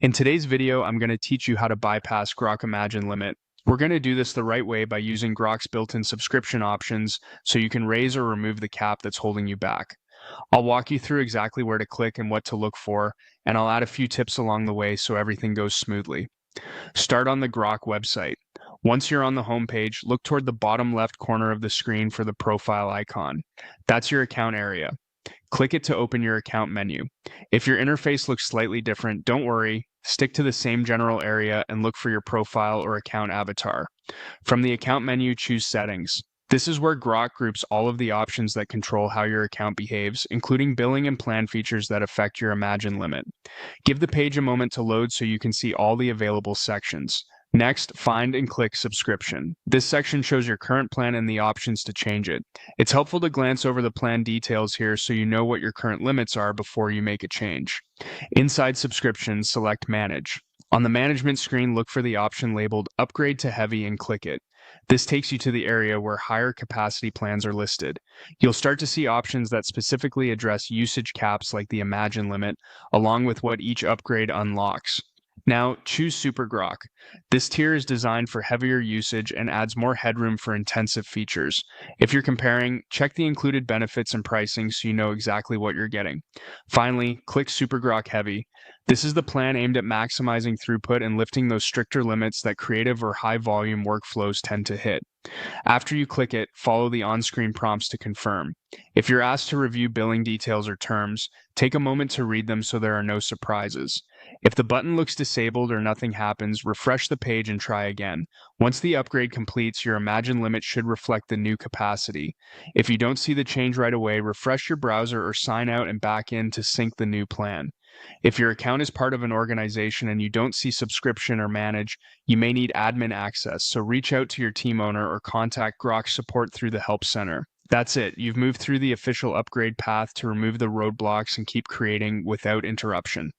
In today's video, I'm going to teach you how to bypass Grok Imagine limit. We're going to do this the right way by using Grok's built-in subscription options so you can raise or remove the cap that's holding you back. I'll walk you through exactly where to click and what to look for, and I'll add a few tips along the way so everything goes smoothly. Start on the Grok website. Once you're on the home page, look toward the bottom left corner of the screen for the profile icon. That's your account area. Click it to open your account menu. If your interface looks slightly different, don't worry. Stick to the same general area and look for your profile or account avatar. From the account menu, choose Settings. This is where Grok groups all of the options that control how your account behaves, including billing and plan features that affect your Imagine limit. Give the page a moment to load so you can see all the available sections. Next, find and click Subscription. This section shows your current plan and the options to change it. It's helpful to glance over the plan details here so you know what your current limits are before you make a change. Inside Subscription, select Manage. On the management screen, look for the option labeled Upgrade to Heavy and click it. This takes you to the area where higher capacity plans are listed. You'll start to see options that specifically address usage caps like the Imagine limit, along with what each upgrade unlocks. Now, choose Super Grok. This tier is designed for heavier usage and adds more headroom for intensive features. If you're comparing, check the included benefits and pricing so you know exactly what you're getting. Finally, click Super Grok Heavy. This is the plan aimed at maximizing throughput and lifting those stricter limits that creative or high volume workflows tend to hit. After you click it, follow the on-screen prompts to confirm. If you're asked to review billing details or terms, take a moment to read them so there are no surprises. If the button looks disabled or nothing happens, refresh the page and try again. Once the upgrade completes, your Imagine limit should reflect the new capacity. If you don't see the change right away, refresh your browser or sign out and back in to sync the new plan. If your account is part of an organization and you don't see subscription or manage, you may need admin access, so reach out to your team owner or contact Grok support through the Help Center. That's it. You've moved through the official upgrade path to remove the roadblocks and keep creating without interruption.